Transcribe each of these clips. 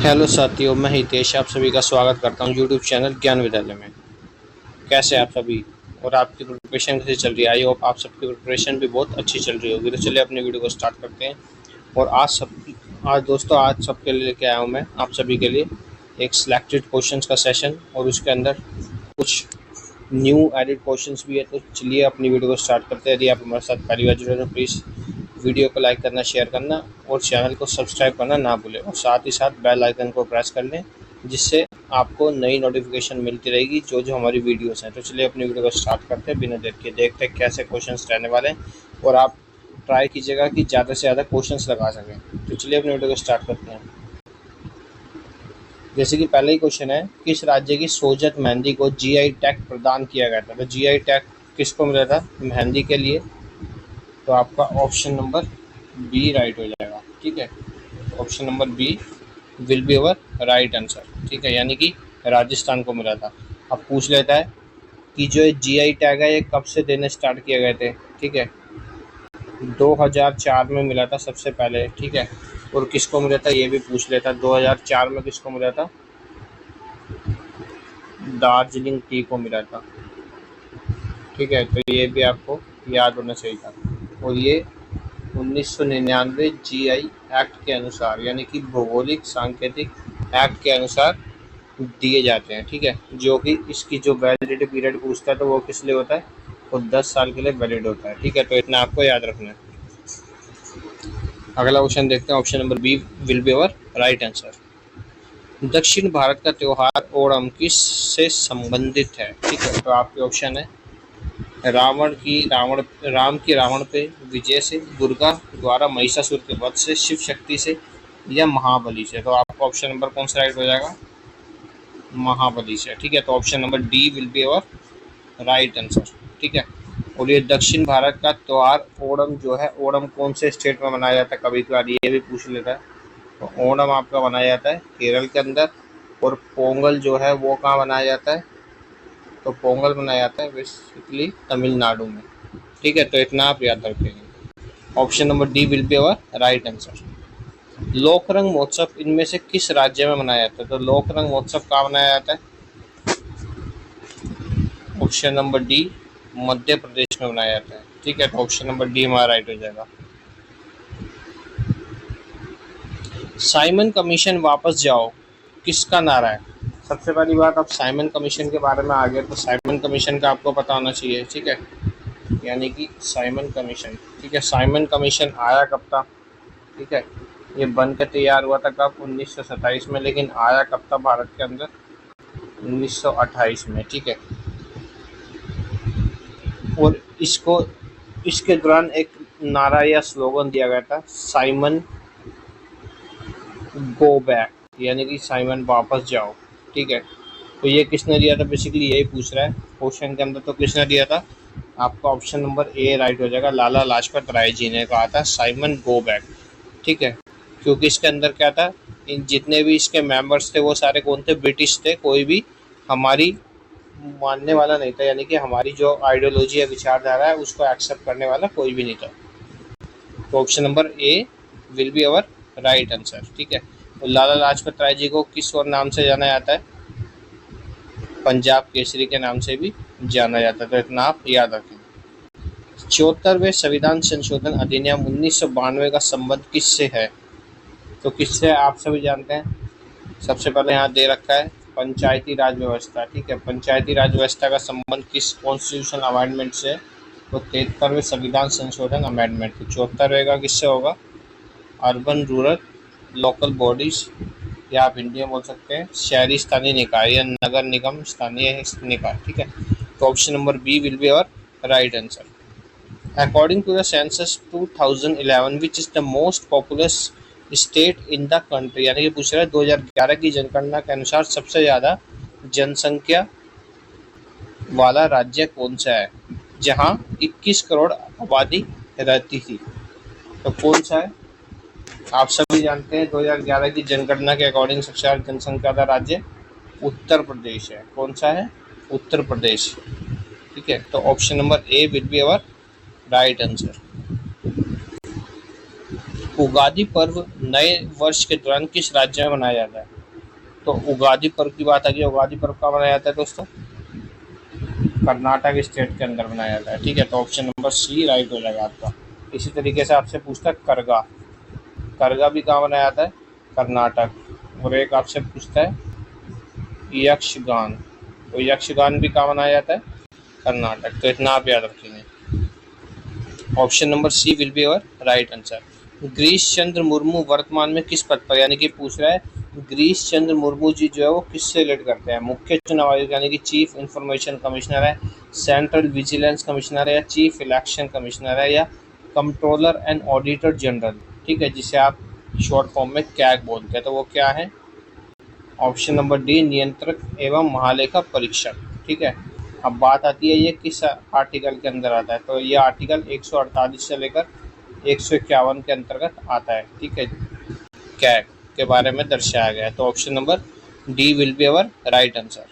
Hello साथियों, मैं हितेश आप सभी का स्वागत करता हूं यूट्यूब चैनल ज्ञान विद्यालय में। कैसे आप सभी और आपकी प्रिपरेशन कैसे चल रही है? आई होप आप सबकी प्रिपरेशन भी बहुत अच्छी चल रही होगी। तो चलिए अपनी वीडियो को स्टार्ट करते हैं। और आज दोस्तों आज सबके लिए लेके आया हूँ मैं आप सभी के लिए एक सिलेक्टेड क्वेश्चंस का सेशन, और उसके अंदर कुछ न्यू एडिड क्वेश्चंस भी है। तो चलिए अपनी वीडियो को स्टार्ट करते हैं। यदि आप हमारे साथ पहली बार जुड़े हैं तो प्लीज़ वीडियो को लाइक करना, शेयर करना और चैनल को सब्सक्राइब करना ना भूलें, और साथ ही साथ बेल आइकन को प्रेस कर लें, जिससे आपको नई नोटिफिकेशन मिलती रहेगी जो हमारी वीडियोस हैं। तो चलिए अपनी वीडियो को स्टार्ट करते हैं बिना देर के, देखते हैं कैसे क्वेश्चंस रहने वाले हैं, और आप ट्राई कीजिएगा कि ज़्यादा से ज़्यादा क्वेश्चंस लगा सकें। तो चलिए अपनी वीडियो को स्टार्ट करते हैं। जैसे कि पहला ही क्वेश्चन है, किस राज्य की सोजत मेहंदी को जीआई टैग प्रदान किया गया था? तो जीआई टैग किसको मिला था मेहंदी के लिए? तो आपका ऑप्शन नंबर बी राइट हो जाएगा। ठीक है, option number B will be our right answer. ठीक है, यानी कि राजस्थान को मिला था। अब पूछ लेता है कि जो जीआई टैग है ये कब से देने स्टार्ट किए गए थे? ठीक है, 2004 में मिला था सबसे पहले। ठीक है, और किसको मिला था ये भी पूछ लेता है। 2004 में किसको मिला था? दार्जिलिंग टी को मिला था। ठीक है, तो ये भी आपको याद होना चाहिए था। और ये 1999 जीआई एक्ट के अनुसार, यानी कि भौगोलिक सांकेतिक एक्ट के अनुसार दिए जाते हैं। ठीक है, जो कि इसकी जो वैलिडिटी पीरियड पूछता है तो वो किस लिए होता है? वो 10 साल के लिए वैलिड होता है। ठीक है, तो इतना आपको याद रखना है। अगला क्वेश्चन देखते हैं। Option number B will be our right answer. दक्षिण भारत का त्योहार ओणम किस से संबंधित है? ठीक है, तो आपके ऑप्शन है राम की रावण पे विजय से, दुर्गा द्वारा महिषासुर के वध से, शिव शक्ति से, या महाबली से। तो आपका ऑप्शन नंबर कौन सा राइट हो जाएगा? महाबली से। ठीक है, तो option number D will be our right answer. ठीक है, और ये दक्षिण भारत का त्योहार ओणम जो है, ओणम कौन से स्टेट में मनाया जाता है? कभी कभार ये भी पूछ लेता है। तो ओणम आपका मनाया जाता है केरल के अंदर, और पोंगल जो है वो कहाँ मनाया जाता है? तो पोंगल मनाया जाता है बेसिकली तमिलनाडु में। ठीक है, तो इतना आप याद रखेंगे। Option number D will be our right answer. Lokrang महोत्सव इनमें से किस राज्य में मनाया जाता है? तो लोकरंग महोत्सव कहाँ मनाया जाता है? Option number D Madhya Pradesh में मनाया जाता है। ठीक है, तो ऑप्शन नंबर डी हमारा राइट हो जाएगा। साइमन कमीशन वापस जाओ किसका नारा है? सबसे पहली बात, आप साइमन कमीशन के बारे में आ गए तो साइमन कमीशन का आपको पता होना चाहिए। ठीक है, यानी कि साइमन कमीशन। ठीक है, साइमन कमीशन आया कब था? ठीक है, ये बन के तैयार हुआ था कब? 1927 में, लेकिन आया कब था भारत के अंदर? 1928 में। ठीक है, और इसके दौरान एक नारा या स्लोगन दिया गया था, साइमन गो बैक, यानी कि साइमन वापस जाओ। ठीक है, तो ये किसने दिया था? बेसिकली यही पूछ रहा है क्वेश्चन के अंदर। तो किसने दिया था? आपका ऑप्शन नंबर ए राइट हो जाएगा। लाला लाजपत राय जी ने कहा था साइमन गो बैक। ठीक है, क्योंकि इसके अंदर क्या था, इन जितने भी इसके मेंबर्स थे वो सारे कौन थे? ब्रिटिश थे। कोई भी हमारी मानने वाला नहीं था, यानी कि हमारी जो आइडियोलॉजी या विचारधारा है उसको एक्सेप्ट करने वाला कोई भी नहीं था। तो option number A will be our right answer. ठीक है, तो लाला लाजपत राय जी को किस और नाम से जाना जाता है? पंजाब केसरी के नाम से भी जाना जाता है। तो इतना आप याद रखें। 74वें संविधान संशोधन अधिनियम 1992 का संबंध किससे है? तो किससे आप सभी जानते हैं। सबसे पहले यहाँ दे रखा है पंचायती राज व्यवस्था। ठीक है, पंचायती राज व्यवस्था का संबंध किस कॉन्स्टिट्यूशनल अमेंडमेंट से? तो 73वें संविधान संशोधन अमेंडमेंट। तो 74वें का किससे होगा? अर्बन रूरल लोकल बॉडीज, या आप हिंदी में बोल सकते हैं शहरी स्थानीय निकाय या नगर निगम स्थानीय निकाय। ठीक है, तो option number B will be our right answer. According to the census 2011 which is the most populous state in the country, यानी कि पूछ रहा है 2011 की जनगणना के अनुसार सबसे ज़्यादा जनसंख्या वाला राज्य कौन सा है, जहां 21 करोड़ आबादी रहती थी? तो कौन सा है? आप सभी जानते हैं 2011 की जनगणना के अकॉर्डिंग सबसे ज़्यादा जनसंख्या वाला राज्य उत्तर प्रदेश है। कौन सा है? उत्तर प्रदेश। ठीक है, तो option number A will be our right answer. Ugadi पर्व नए वर्ष के दौरान किस राज्य में मनाया जाता है? तो उगादी पर्व की बात आ गई। उगादी पर्व कहाँ मनाया जाता है दोस्तों? कर्नाटक स्टेट के अंदर मनाया जाता है। ठीक है, तो ऑप्शन नंबर सी राइट हो जाएगा आपका। इसी तरीके से आपसे पूछता है करगा, करगा भी कहाँ मनाया जाता है? कर्नाटक। और एक आपसे पूछता है यक्षगान, तो यक्षगान भी कहाँ मनाया जाता है? कर्नाटक। तो इतना आप याद रखेंगे। Option number C will be our right answer. Girish Chandra Murmu वर्तमान में किस पद पर, यानी कि पूछ रहा है गिरीश चंद्र मुर्मू जी जो है वो किससे रिलेट करते हैं? मुख्य चुनाव आयुक्त यानी कि चीफ इंफॉर्मेशन कमिश्नर है, सेंट्रल विजिलेंस कमिश्नर है, या चीफ इलेक्शन कमिश्नर है, या कंट्रोलर एंड ऑडिटर जनरल। ठीक है, जिसे आप शॉर्ट फॉर्म में कैग बोलते हैं। तो वो क्या है? ऑप्शन नंबर डी नियंत्रक एवं महालेखा परीक्षक। ठीक है, अब बात आती है ये किस आर्टिकल के अंदर आता है? तो ये आर्टिकल 148 से लेकर 151 के अंतर्गत आता है। ठीक है, कैग के बारे में दर्शाया गया है। तो option number D will be our right answer.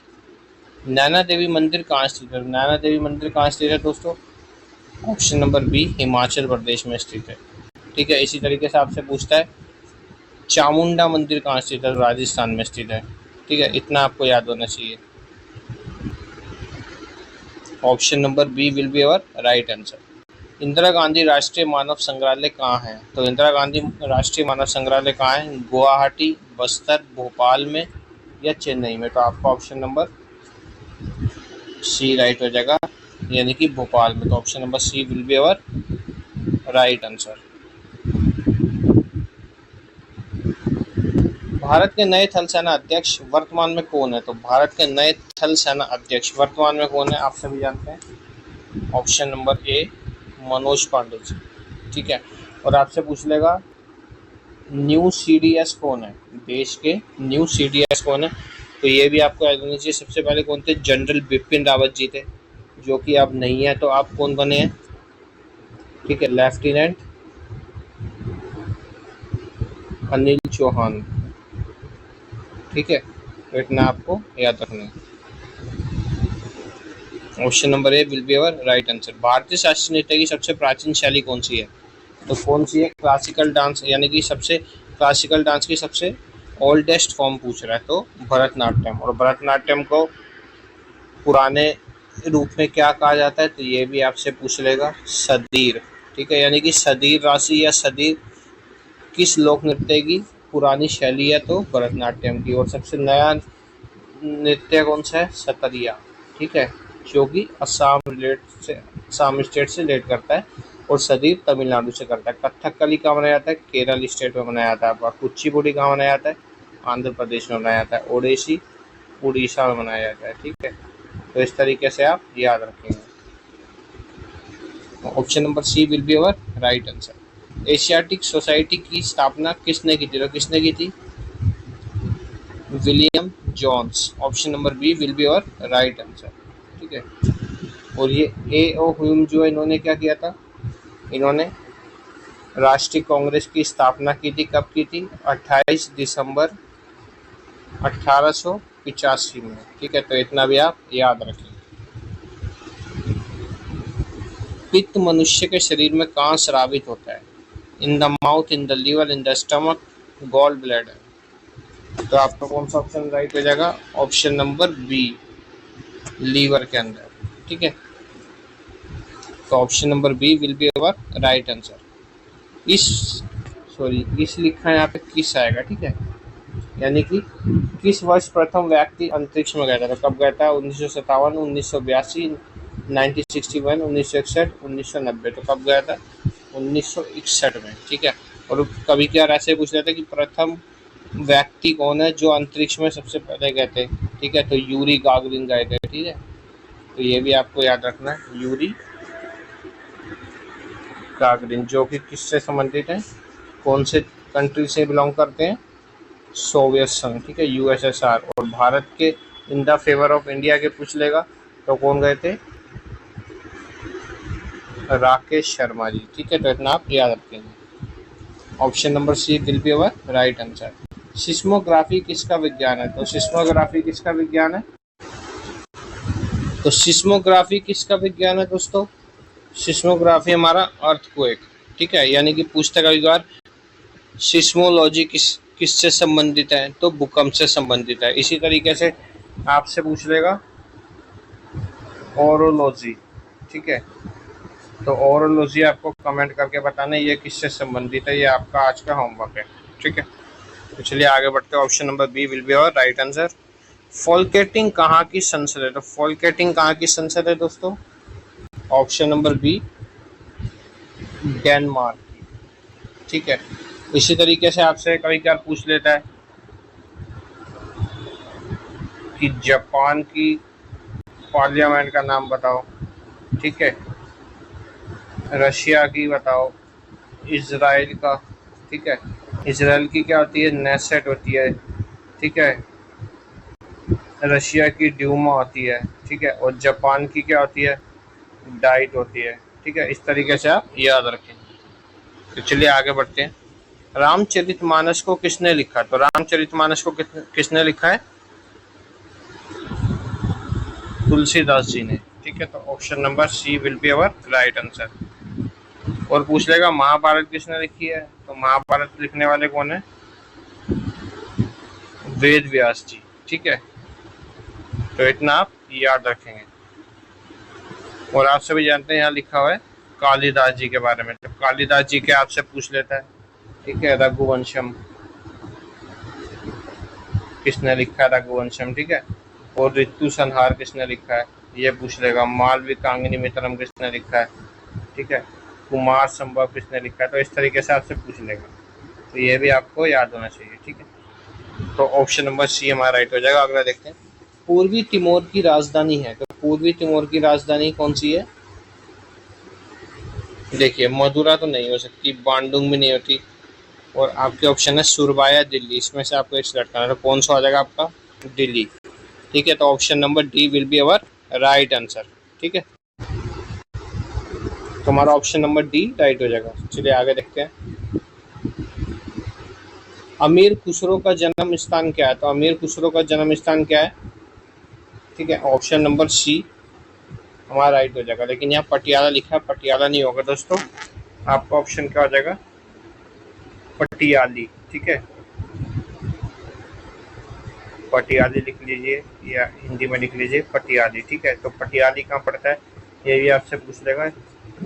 Naina Devi मंदिर कहाँ स्थित है? नैना देवी मंदिर कहाँ स्थित है दोस्तों? Option number B Himachal Pradesh में स्थित है। ठीक है, इसी तरीके से आपसे पूछता है चामुंडा मंदिर कहाँ स्थित है? राजस्थान में स्थित है। ठीक है, इतना आपको याद होना चाहिए। Option number B will be our right answer. Indira Gandhi राष्ट्रीय मानव संग्रहालय कहाँ है? तो इंदिरा गांधी राष्ट्रीय मानव संग्रहालय कहाँ है? गुवाहाटी, बस्तर, भोपाल में, या चेन्नई में? तो आपका ऑप्शन नंबर सी राइट हो जाएगा, यानी कि भोपाल में। तो option number C will be our right answer. Bharat के नए थल सेना अध्यक्ष वर्तमान में कौन है? तो भारत के नए थल सेना अध्यक्ष वर्तमान में कौन है? आप सभी जानते हैं। Option number A Manoj Pande ji. ठीक है, और आपसे पूछ लेगा न्यू सीडीएस कौन है? देश के न्यू सीडीएस कौन है? तो ये भी आपको याद होना चाहिए। सबसे पहले कौन थे? जनरल बिपिन रावत जी थे, जो कि अब नहीं है। तो आप कौन बने हैं? ठीक है, लेफ्टिनेंट अनिल चौहान। ठीक है, तो इतना आपको याद रखना है। Option number A will be our right answer. भारतीय शास्त्रीय नृत्य की सबसे प्राचीन शैली कौन सी है? तो कौन सी है? क्लासिकल डांस, यानी कि सबसे क्लासिकल डांस की सबसे ओल्डेस्ट फॉर्म पूछ रहा है, तो भरतनाट्यम। और भरतनाट्यम को पुराने रूप में क्या कहा जाता है? तो ये भी आपसे पूछ लेगा सदीर। ठीक है, यानी कि सदीर राशि या सदीर किस लोक नृत्य की पुरानी शैली है? तो भरतनाट्यम की। और सबसे नया नृत्य कौन सा है? सतरिया। ठीक है, जो कि असम स्टेट से रिलेट करता है, और सदीर तमिलनाडु से करता है। कथकली कहाँ मनाया जाता है? केरल स्टेट में मनाया जाता है। आपका कुचिपुड़ी कहाँ मनाया जाता है? आंध्र प्रदेश में मनाया जाता है। ओडिसी उड़ीसा में मनाया जाता है। ठीक है, तो इस तरीके से आप याद रखेंगे। Option number C will be our right answer. Asiatic Society की स्थापना किसने की थी? तो किसने की थी? William Jones. Option number B will be our right answer. ठीक है, और ये ए ओ ह्यूम जो है, इन्होंने क्या किया था? इन्होंने राष्ट्रीय कांग्रेस की स्थापना की थी। कब की थी? 28 दिसंबर 1885 में। ठीक है, तो इतना भी आप याद रखें। पित्त मनुष्य के शरीर में कहाँ स्रावित होता है? In the mouth, in the liver, in the stomach, gall bladder. तो आपका कौन सा ऑप्शन राइट हो जाएगा? ऑप्शन नंबर बी, लीवर के अंदर। ठीक है, तो option number B will be our right answer. इस लिखा है यहाँ पे किस आएगा। ठीक है, यानी कि किस वर्ष प्रथम व्यक्ति अंतरिक्ष में गया था? तो कब गया था? 1957, 1982, 1961, 1961, 1990। तो कब गया था? 1961 में। ठीक है, और कभी क्या ऐसे पूछ रहा था कि प्रथम व्यक्ति कौन है जो अंतरिक्ष में सबसे पहले गए थे? ठीक है, तो यूरी गागरिन गए थे। ठीक है, तो ये भी आपको याद रखना है, यूरी गागरिन, जो कि किससे संबंधित है? कौन से कंट्री से बिलोंग करते हैं? सोवियत संघ। ठीक है, यूएसएसआर। और भारत के in the favour of India के पूछ लेगा तो कौन गए थे? राकेश शर्मा जी। ठीक है, तो इतना आप याद रखेंगे। Option number C will be our right answer. Seismography किसका विज्ञान है? तो सिस्मोग्राफी किसका विज्ञान है? तो सिस्मोग्राफी किसका विज्ञान है दोस्तों? सिस्मोग्राफी हमारा अर्थक्वेक। ठीक है, यानी कि पूछता कभी बार सिस्मोलॉजी किससे संबंधित है? तो भूकंप से संबंधित है। इसी तरीके से आपसे पूछ लेगा ओरोलॉजी, ठीक है। तो ओरोलॉजी आपको कमेंट करके बताना ये किससे संबंधित है। ये आपका आज का होमवर्क है, ठीक है। तो चलिए आगे बढ़ते हैं। Option number B will be our right answer. Folketing कहाँ की संसद है? तो फोल्केटिंग कहाँ की संसद है दोस्तों? ऑप्शन नंबर बी डेनमार्क की, ठीक है। इसी तरीके से आपसे कभी क्या पूछ लेता है कि जापान की पार्लियामेंट का नाम बताओ, ठीक है। रशिया की बताओ, इजराइल का, ठीक है। इजराइल की क्या होती है? नेसेट होती है, ठीक है। रशिया की ड्यूमा होती है, ठीक है। और जापान की क्या होती है? डाइट होती है, ठीक है। इस तरीके से आप याद रखें। तो चलिए आगे बढ़ते हैं। रामचरितमानस को किसने लिखा? तो रामचरितमानस को किसने लिखा है? तुलसीदास जी ने, ठीक है। तो option number C will be our right answer. और पूछ लेगा महाभारत किसने लिखी है? तो महाभारत लिखने वाले कौन है? वेद व्यास जी, ठीक है। तो इतना आप याद रखेंगे। और आप सभी जानते हैं यहाँ लिखा हुआ है कालिदास जी के बारे में। तो कालिदास जी के आपसे पूछ लेता है, ठीक है। रघुवंशम किसने लिखा है? रघुवंशम, ठीक है। और ऋतु संहार किसने लिखा है? ये पूछ लेगा। मालविकांगनी मित्रम किसने लिखा है? ठीक है। कुमार संभव किसने लिखा है? तो इस तरीके से आपसे पूछ लेगा। तो ये भी आपको याद होना चाहिए, ठीक है। तो ऑप्शन नंबर सी हमारा राइट हो जाएगा। अगला देखते हैं। पूर्वी तिमोर की राजधानी है। तो पूर्वी तिमोर की राजधानी कौन सी है? देखिए मदुरा तो नहीं हो सकती, बांडुंग भी नहीं होती, और आपके ऑप्शन है सुरबाया दिल्ली। इसमें से आपको एक सिलेक्ट करना है। तो कौन सा हो जाएगा आपका? दिल्ली, ठीक है। तो option number D will be our right answer, ठीक है। तो हमारा ऑप्शन नंबर डी राइट हो जाएगा। चलिए आगे देखते हैं। अमीर खुसरो का जन्म स्थान क्या है? तो अमीर खुसरो का जन्म स्थान क्या है? ठीक है। ऑप्शन नंबर सी हमारा राइट हो जाएगा। लेकिन यहाँ पटियाला लिखा है, पटियाला नहीं होगा दोस्तों। आपका ऑप्शन क्या हो जाएगा? पटियाली, ठीक है। पटियाली लिख लीजिए या हिंदी में लिख लीजिए पटियाली, ठीक है। तो पटियाली कहाँ पड़ता है ये भी आपसे पूछ लेगा।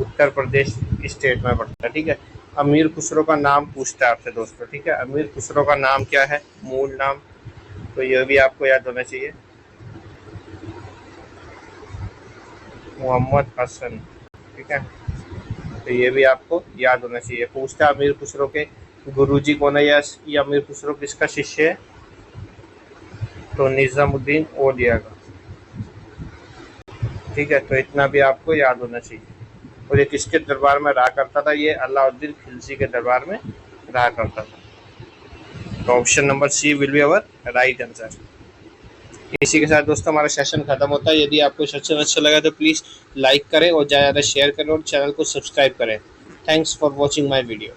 उत्तर प्रदेश स्टेट में पड़ता है, ठीक है। अमीर खुसरो का नाम पूछता है आपसे दोस्तों, ठीक है। अमीर खुसरो का नाम क्या है? मूल नाम। तो ये भी आपको याद होना चाहिए। मोहम्मद हसन, ठीक है। तो ये भी आपको याद होना चाहिए। पूछता है अमीर खुसरो के गुरुजी कौन है, या अमीर खुसरो किसका शिष्य है? तो निजामुद्दीन औलिया का, ठीक है। तो इतना भी आपको याद होना चाहिए। और ये किसके दरबार में रहा करता था? ये अलाउद्दीन खिलजी के दरबार में रहा करता था। तो option number C will be our right answer. इसी के साथ दोस्तों हमारा सेशन खत्म होता है। यदि आपको सेशन अच्छा लगा तो प्लीज़ लाइक करें और ज़्यादा शेयर करें और चैनल को सब्सक्राइब करें। Thanks for watching my video.